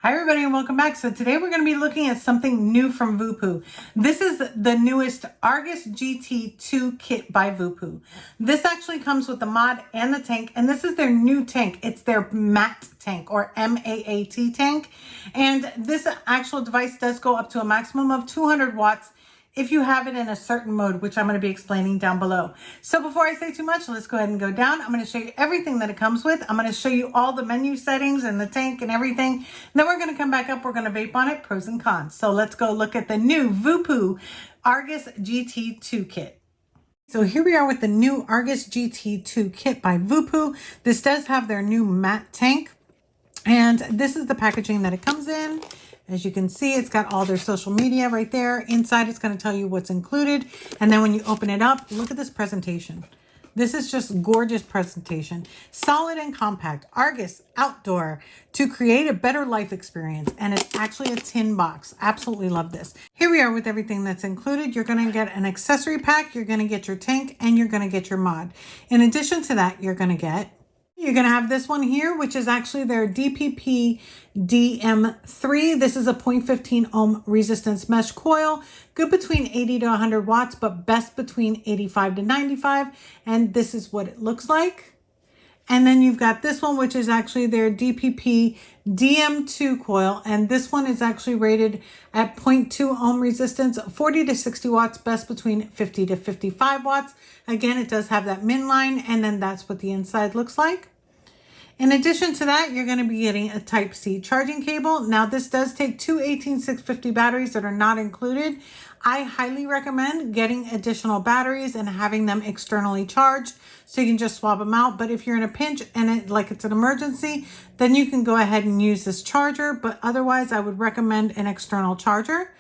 Hi everybody and welcome back. So today we're going to be looking at something new from Voopoo. This is the newest Argus GT2 kit by Voopoo. This actually comes with the mod and the tank, and this is their new tank. It's their MAAT tank, or MAAT tank. And this actual device does go up to a maximum of 200 watts if you have it in a certain mode, which I'm going to be explaining down below. So before I say too much, let's go ahead and go down. I'm going to show you everything that it comes with. I'm going to show you all the menu settings and the tank and everything. And then we're going to come back up. We're going to vape on it, pros and cons. So let's go look at the new Voopoo Argus GT2 kit. So here we are with the new Argus GT2 kit by Voopoo. This does have their new MAAT tank. And this is the packaging that it comes in. As you can see, it's got all their social media right there. Inside, it's going to tell you what's included. And then when you open it up, look at this presentation. This is just gorgeous presentation. Solid and compact. Argus Outdoor to create a better life experience. And it's actually a tin box. Absolutely love this. Here we are with everything that's included. You're going to get an accessory pack. You're going to get your tank and you're going to get your mod. In addition to that, you're going to have this one here, which is actually their DPP DM3. This is a 0.15 ohm resistance mesh coil, good between 80 to 100 watts, but best between 85 to 95. And this is what it looks like. And then you've got this one, which is actually their DPP DM2 coil. And this one is actually rated at 0.2 ohm resistance, 40 to 60 watts, best between 50 to 55 watts. Again, it does have that min line, and then that's what the inside looks like. In addition to that, you're going to be getting a Type-C charging cable. Now, this does take two 18650 batteries that are not included. I highly recommend getting additional batteries and having them externally charged so you can just swap them out. But if you're in a pinch and it's an emergency, then you can go ahead and use this charger. But otherwise, I would recommend an external charger.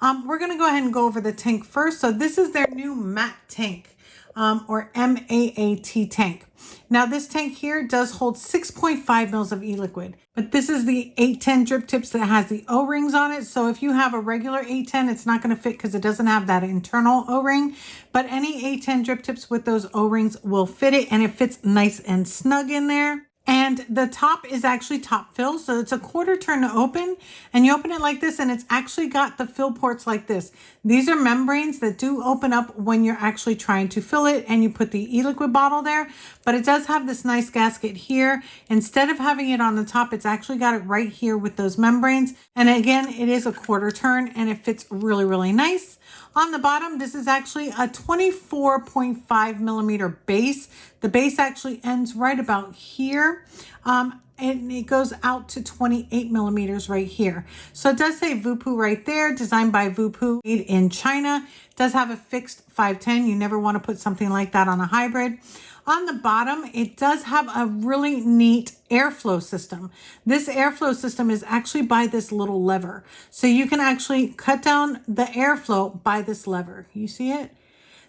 We're going to go ahead and go over the tank first. So this is their new MAAT tank, or MAAT tank. Now this tank here does hold 6.5 mils of e-liquid, but this is the 810 drip tips that has the O-rings on it. So if you have a regular 810, it's not going to fit because it doesn't have that internal O-ring, but any 810 drip tips with those O-rings will fit it, and it fits nice and snug in there. And the top is actually top fill. So it's a quarter turn to open, and you open it like this, and it's actually got the fill ports like this. These are membranes that do open up when you're actually trying to fill it and you put the e-liquid bottle there, but it does have this nice gasket here. Instead of having it on the top, it's actually got it right here with those membranes. And again, it is a quarter turn and it fits really, really nice. On the bottom, this is actually a 24.5 millimeter base. The base actually ends right about here. And it goes out to 28 millimeters right here. So it does say Voopoo right there, designed by Voopoo, made in China. It does have a fixed 510. You never want to put something like that on a hybrid. On the bottom, it does have a really neat airflow system. This airflow system is actually by this little lever. So you can actually cut down the airflow by this lever. You see it?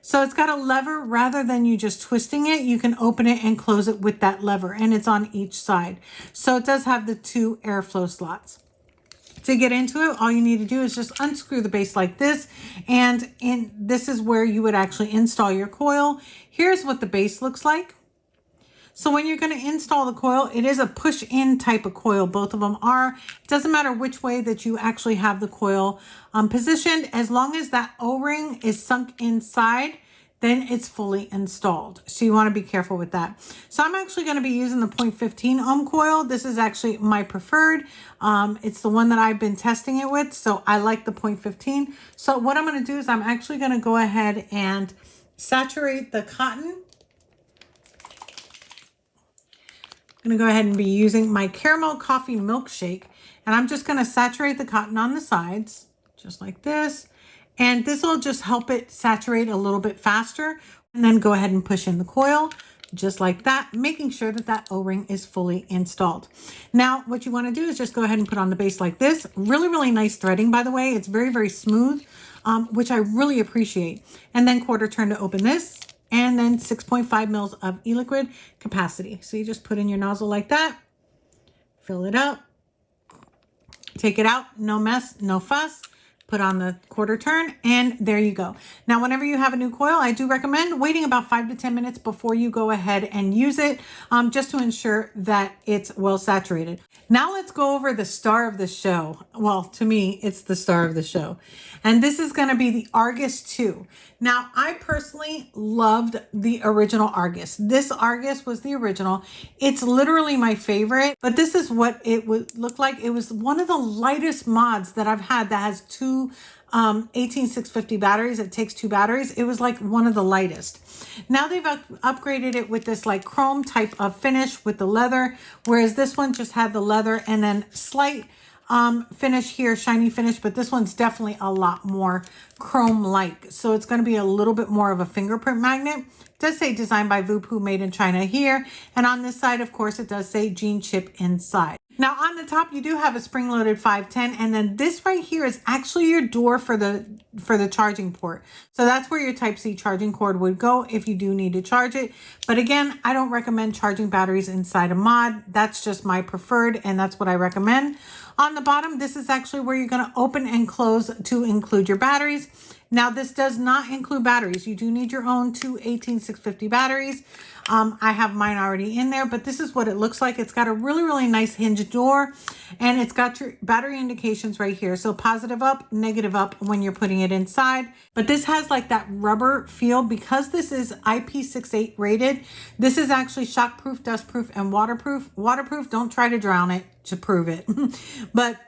So it's got a lever. Rather than you just twisting it, you can open it and close it with that lever, and it's on each side. So it does have the two airflow slots. To get into it, all you need to do is just unscrew the base like this, and this is where you would actually install your coil. Here's what the base looks like. So when you're going to install the coil, it is a push-in type of coil. Both of them are. It doesn't matter which way that you actually have the coil positioned. As long as that O-ring is sunk inside, then it's fully installed. So you want to be careful with that. So I'm actually going to be using the 0.15 ohm coil. This is actually my preferred. It's the one that I've been testing it with. So I like the 0.15. So what I'm going to do is I'm actually going to go ahead and saturate the cotton. I'm going to go ahead and be using my caramel coffee milkshake, and I'm just going to saturate the cotton on the sides just like this, and this will just help it saturate a little bit faster. And then go ahead and push in the coil just like that, making sure that that O-ring is fully installed. Now what you want to do is just go ahead and put on the base like this. Really, really nice threading, by the way. It's very, very smooth, which I really appreciate. And then quarter turn to open this. And then 6.5 mils of e-liquid capacity. So you just put in your nozzle like that, fill it up, take it out, no mess, no fuss, put on the quarter turn, and there you go. Now, whenever you have a new coil, I do recommend waiting about 5 to 10 minutes before you go ahead and use it, just to ensure that it's well saturated. Now let's go over the star of the show. Well, to me, it's the star of the show. And this is going to be the Argus 2. Now, I personally loved the original Argus. This Argus was the original. It's literally my favorite, but this is what it would look like. It was one of the lightest mods that I've had that has two 18650 batteries. It takes two batteries. It was like one of the lightest. Now they've upgraded it with this like chrome type of finish with the leather, whereas this one just had the leather and then slight finish here, shiny finish, but this one's definitely a lot more chrome like. So it's going to be a little bit more of a fingerprint magnet. It does say designed by Voopoo, made in China here. And on this side, of course, it does say Gene chip inside. Now on the top, you do have a spring-loaded 510, and then this right here is actually your door for the charging port. So that's where your Type-C charging cord would go if you do need to charge it. But again, I don't recommend charging batteries inside a mod. That's just my preferred, and that's what I recommend. On the bottom, this is actually where you're going to open and close to include your batteries. Now, this does not include batteries. You do need your own two 18650 batteries. I have mine already in there, but this is what it looks like. It's got a really, really nice hinge door, and it's got your battery indications right here. So positive up, negative up when you're putting it inside. But this has like that rubber feel because this is IP68 rated. This is actually shockproof, dustproof, and waterproof. Waterproof, don't try to drown it to prove it. But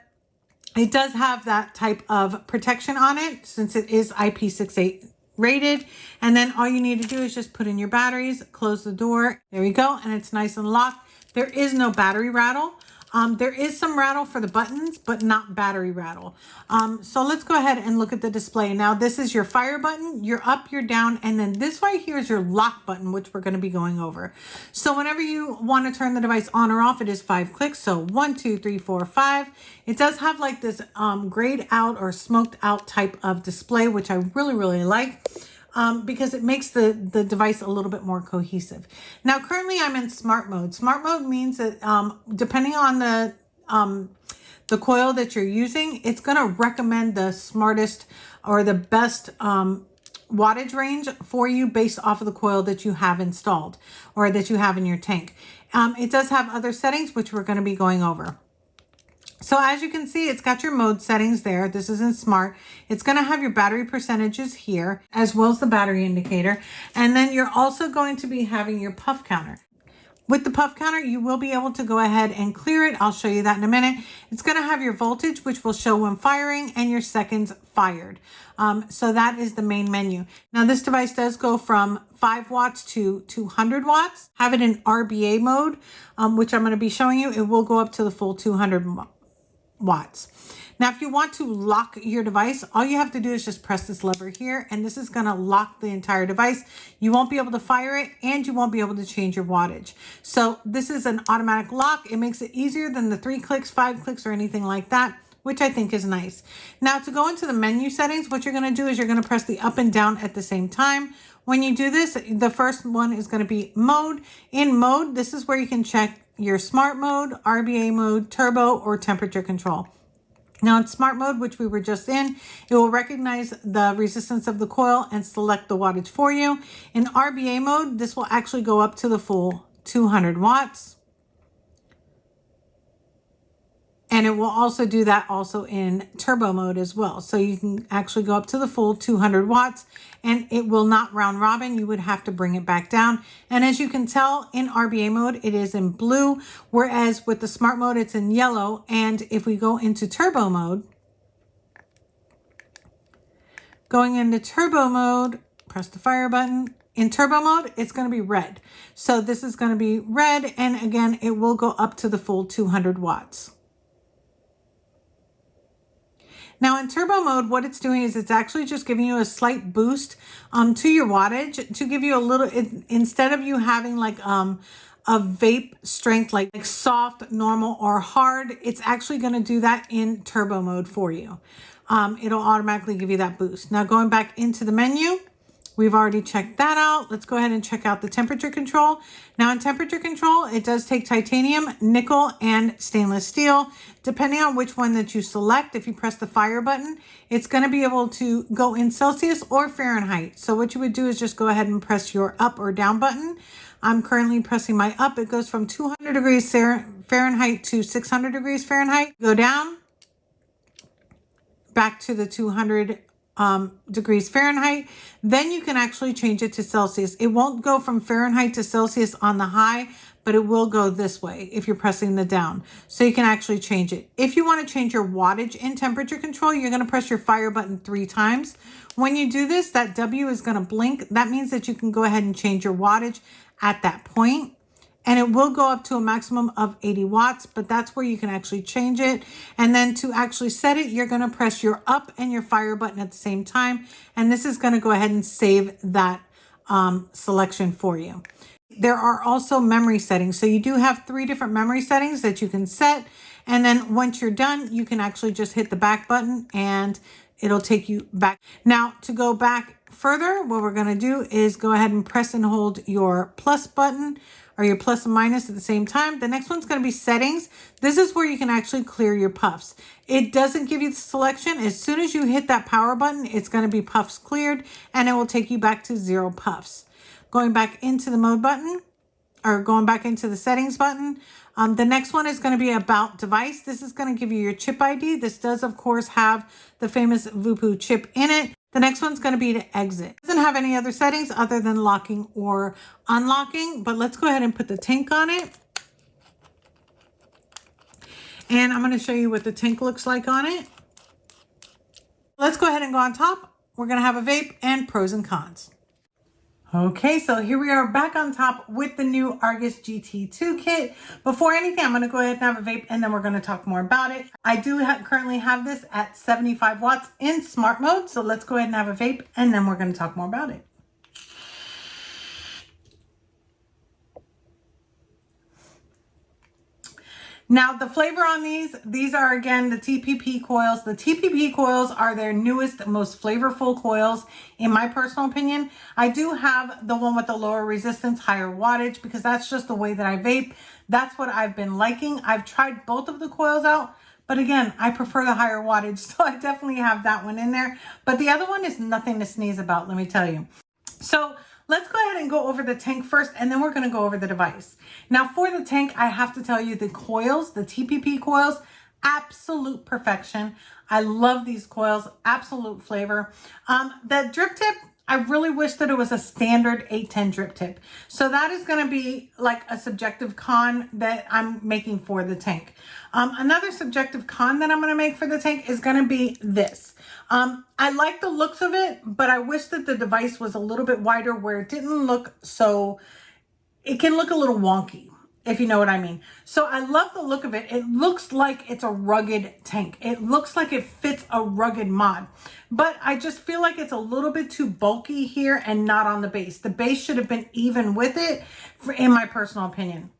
it does have that type of protection on it since it is IP68 rated. And then all you need to do is just put in your batteries, close the door. There you go. And it's nice and locked. There is no battery rattle. There is some rattle for the buttons, but not battery rattle. So let's go ahead and look at the display. Now, this is your fire button, your up, your down, and then this right here is your lock button, which we're going to be going over. So whenever you want to turn the device on or off, it is 5 clicks. So 1, 2, 3, 4, 5. It does have like this grayed out or smoked out type of display, which I really, really like. Because it makes the device a little bit more cohesive. Now, currently I'm in smart mode. Smart mode means that depending on the coil that you're using, it's going to recommend the smartest or the best wattage range for you based off of the coil that you have installed or that you have in your tank. It does have other settings, which we're going to be going over. So as you can see, it's got your mode settings there. This is in smart. It's going to have your battery percentages here, as well as the battery indicator. And then you're also going to be having your puff counter. With the puff counter, you will be able to go ahead and clear it. I'll show you that in a minute. It's going to have your voltage, which will show when firing, and your seconds fired. So that is the main menu. Now, this device does go from 5 watts to 200 watts. Have it in RBA mode, which I'm going to be showing you. It will go up to the full 200 watts. Now, if you want to lock your device, all you have to do is just press this lever here, and this is going to lock the entire device. You won't be able to fire it, and you won't be able to change your wattage. So this is an automatic lock. It makes it easier than the 3 clicks, 5 clicks, or anything like that, which I think is nice. Now, to go into the menu settings, what you're going to do is you're going to press the up and down at the same time. When you do this, the first one is going to be mode. In mode, this is where you can check your smart mode, RBA mode, turbo, or temperature control. Now in smart mode, which we were just in, it will recognize the resistance of the coil and select the wattage for you. In RBA mode, this will actually go up to the full 200 watts. And it will also do that also in turbo mode as well. So you can actually go up to the full 200 watts and it will not round robin. You would have to bring it back down. And as you can tell in RBA mode, it is in blue, whereas with the smart mode, it's in yellow. And if we go into turbo mode, press the fire button. In turbo mode, it's going to be red. So this is going to be red. And again, it will go up to the full 200 watts. Now in turbo mode, what it's doing is it's actually just giving you a slight boost to your wattage to give you a little, instead of you having like a vape strength, like soft, normal, or hard, it's actually going to do that in turbo mode for you. It'll automatically give you that boost. Now going back into the menu, we've already checked that out. Let's go ahead and check out the temperature control. Now in temperature control, it does take titanium, nickel, and stainless steel. Depending on which one that you select, if you press the fire button, it's going to be able to go in Celsius or Fahrenheit. So what you would do is just go ahead and press your up or down button. I'm currently pressing my up. It goes from 200 degrees Fahrenheit to 600 degrees Fahrenheit. Go down, back to the 200 degrees Fahrenheit. Then you can actually change it to Celsius. It won't go from Fahrenheit to Celsius on the high, but it will go this way if you're pressing the down. So you can actually change it. If you want to change your wattage in temperature control, you're going to press your fire button 3 times. When you do this, that W is going to blink. That means that you can go ahead and change your wattage at that point. And it will go up to a maximum of 80 watts, but that's where you can actually change it. And then to actually set it, you're going to press your up and your fire button at the same time. And this is going to go ahead and save that selection for you. There are also memory settings. So you do have 3 different memory settings that you can set. And then once you're done, you can actually just hit the back button and it'll take you back. Now to go back further, what we're going to do is go ahead and press and hold your plus button or your plus and minus at the same time. The next one's going to be settings. This is where you can actually clear your puffs. It doesn't give you the selection. As soon as you hit that power button, it's going to be puffs cleared and it will take you back to 0 puffs. Going back into the mode button or going back into the settings button. The next one is going to be about device. This is going to give you your chip ID. This does, of course, have the famous Voopoo chip in it. The next one's going to be to exit. It doesn't have any other settings other than locking or unlocking, but let's go ahead and put the tank on it. And I'm going to show you what the tank looks like on it. Let's go ahead and go on top. We're going to have a vape and pros and cons. Okay, so here we are back on top with the new Argus GT2 kit. Before anything, I'm going to go ahead and have a vape and then we're going to talk more about it. I do currently have this at 75 watts in smart mode. So let's go ahead and have a vape and then we're going to talk more about it. Now, the flavor on these are, again, the TPP coils. The TPP coils are their newest, most flavorful coils, in my personal opinion. I do have the one with the lower resistance, higher wattage, because that's just the way that I vape. That's what I've been liking. I've tried both of the coils out, but again, I prefer the higher wattage, so I definitely have that one in there. But the other one is nothing to sneeze about, let me tell you. So let's go ahead and go over the tank first, and then we're going to go over the device. Now, for the tank, I have to tell you the coils, the TPP coils, absolute perfection. I love these coils, absolute flavor. The drip tip, I really wish that it was a standard 810 drip tip. So that is going to be like a subjective con that I'm making for the tank. Another subjective con that I'm going to make for the tank is going to be this. I like the looks of it, but I wish that the device was a little bit wider where it didn't look so, it can look a little wonky, if you know what I mean. So I love the look of it. It looks like it's a rugged tank. It looks like it fits a rugged mod, but I just feel like it's a little bit too bulky here and not on the base. The base should have been even with it, in my personal opinion.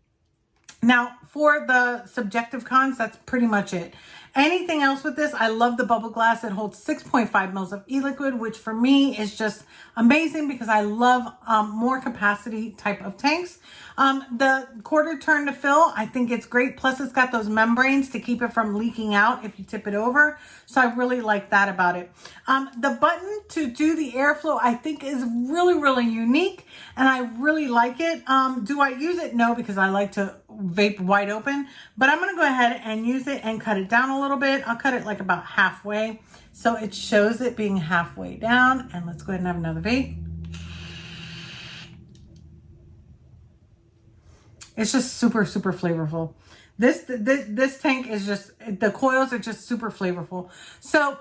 Now, for the subjective cons, that's pretty much it. Anything else with this, I love the bubble glass. It holds 6.5 mils of e-liquid, which for me is just amazing because I love more capacity type of tanks. The quarter turn to fill, I think it's great. Plus, it's got those membranes to keep it from leaking out if you tip it over. So I really like that about it. The button to do the airflow, I think is really, really unique. And I really like it. Do I use it? No, because I like to vape wide open. But I'm going to go ahead and use it and cut it down a little bit. I'll cut it like about halfway. So it shows it being halfway down. And let's go ahead and have another vape. It's just super, super flavorful. This tank is just, the coils are just super flavorful. So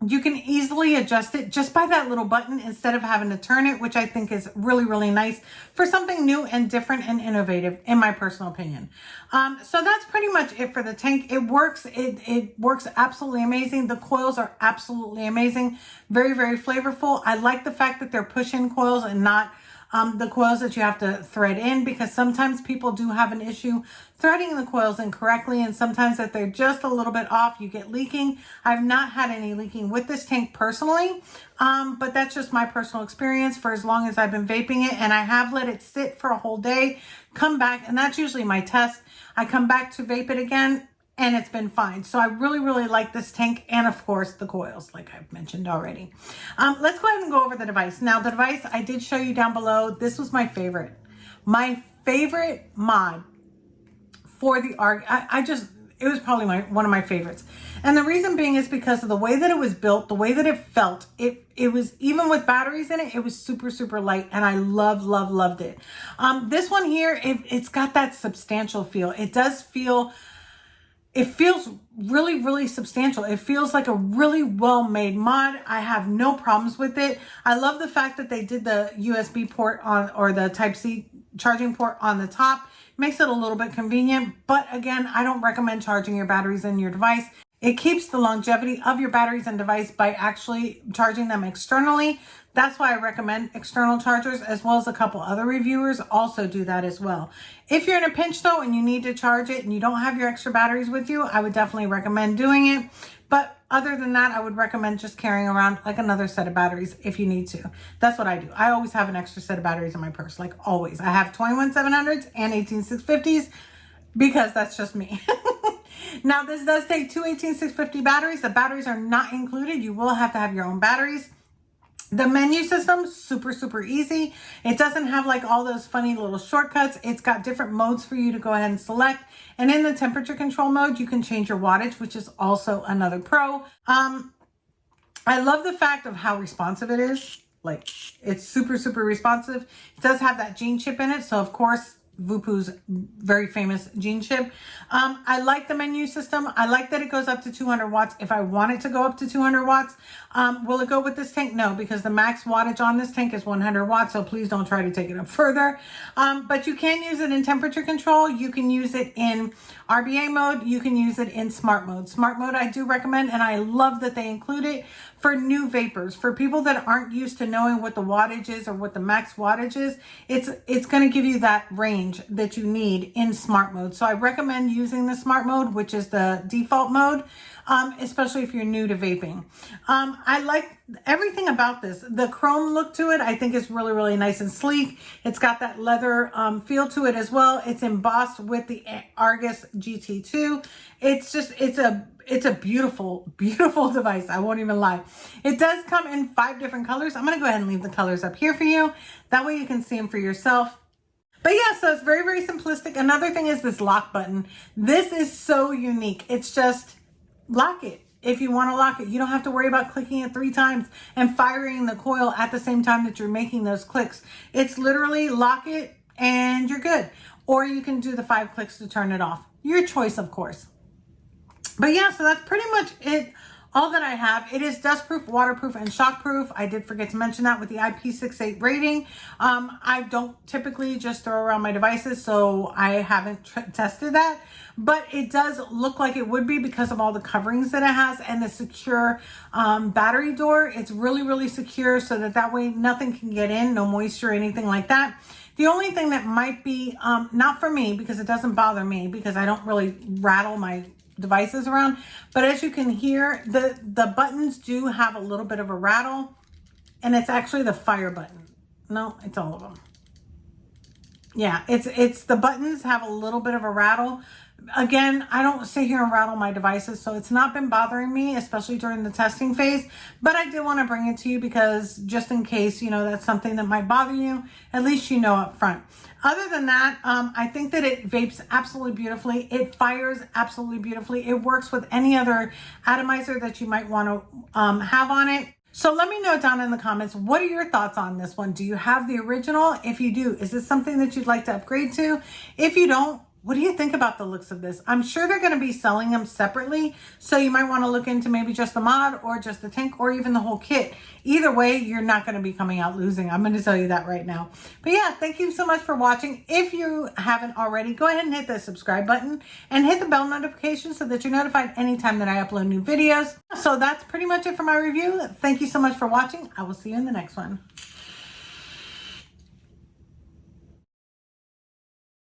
you can easily adjust it just by that little button instead of having to turn it, which I think is really, really nice for something new and different and innovative, in my personal opinion. So that's pretty much it for the tank. It works. It works absolutely amazing. The coils are absolutely amazing. Very, very flavorful. I like the fact that they're push-in coils and not the coils that you have to thread in, because sometimes people do have an issue threading the coils incorrectly, and sometimes if they're just a little bit off, you get leaking. I've not had any leaking with this tank personally, but that's just my personal experience for as long as I've been vaping it, and I have let it sit for a whole day, come back, and that's usually my test. I come back to vape it again, and it's been fine. So I really, really like this tank, and of course the coils, like I've mentioned already. Let's go ahead and go over the device. Now the device I did show you down below. This was my favorite. My favorite mod for the ARG, it was probably one of my favorites. And the reason being is because of the way that it was built, the way that it felt. It was, even with batteries in it, it was super, super light. And I loved it. This one here, it's got that substantial feel. It feels really, really substantial. It feels like a really well-made mod. I have no problems with it. I love the fact that they did the USB port on, or the Type-C charging port on the top. Makes it a little bit convenient, but again, I don't recommend charging your batteries in your device. It keeps the longevity of your batteries and device by actually charging them externally. That's why I recommend external chargers, as well as a couple other reviewers also do that as well. If you're in a pinch though and you need to charge it and you don't have your extra batteries with you, I would definitely recommend doing it. But other than that, I would recommend just carrying around like another set of batteries if you need to. That's what I do. I always have an extra set of batteries in my purse, like always. I have 21700s and 18650s because that's just me. Now, this does take two 18650 batteries. The batteries are not included. You will have to have your own batteries. The menu system, super, super easy. It doesn't have like all those funny little shortcuts. It's got different modes for you to go ahead and select. And in the temperature control mode, you can change your wattage, which is also another pro. I love the fact of how responsive it is. Like, it's super, super responsive. It does have that gene chip in it. So, of course, Voopoo's very famous gene chip. I like the menu system. I like that it goes up to 200 watts. If I want it to go up to 200 watts, will it go with this tank? No, because the max wattage on this tank is 100 watts. So please don't try to take it up further. But you can use it in temperature control. You can use it in RBA mode. You can use it in smart mode. Smart mode I do recommend, and I love that they include it for new vapors. For people that aren't used to knowing what the wattage is or what the max wattage is, it's going to give you that range that you need in smart mode. So I recommend using the smart mode, which is the default mode, especially if you're new to vaping. I like everything about this. The chrome look to it, I think is really, really nice and sleek. It's got that leather feel to it as well. It's embossed with the Argus GT2. It's a beautiful, beautiful device. I won't even lie. It does come in 5 different colors. I'm going to go ahead and leave the colors up here for you. That way you can see them for yourself. But yeah, so it's very, very simplistic. Another thing is this lock button. This is so unique. It's just lock it. If you want to lock it, you don't have to worry about clicking it 3 times and firing the coil at the same time that you're making those clicks. It's literally lock it and you're good. Or you can do the 5 clicks to turn it off. Your choice, of course. But yeah, so that's pretty much it. All that I have. It is dustproof, waterproof, and shockproof. I did forget to mention that with the IP68 rating. I don't typically just throw around my devices, so I haven't tested that. But it does look like it would be because of all the coverings that it has and the secure battery door. It's really, really secure so that way nothing can get in, no moisture or anything like that. The only thing that might be, not for me, because it doesn't bother me, because I don't really rattle my devices around, but as you can hear, the buttons do have a little bit of a rattle, and it's actually the fire button. No, it's all of them. Yeah, it's the buttons have a little bit of a rattle. Again, I don't sit here and rattle my devices, so it's not been bothering me, especially during the testing phase, but I did want to bring it to you because just in case, that's something that might bother you, at least you know up front. Other than that, I think that it vapes absolutely beautifully. It fires absolutely beautifully. It works with any other atomizer that you might want to have on it. So let me know down in the comments, what are your thoughts on this one? Do you have the original? If you do, is this something that you'd like to upgrade to? If you don't, what do you think about the looks of this? I'm sure they're going to be selling them separately, so you might want to look into maybe just the mod or just the tank or even the whole kit. Either way, you're not going to be coming out losing. I'm going to tell you that right now. But yeah, thank you so much for watching. If you haven't already, go ahead and hit the subscribe button and hit the bell notification so that you're notified anytime that I upload new videos. So that's pretty much it for my review. Thank you so much for watching. I will see you in the next one.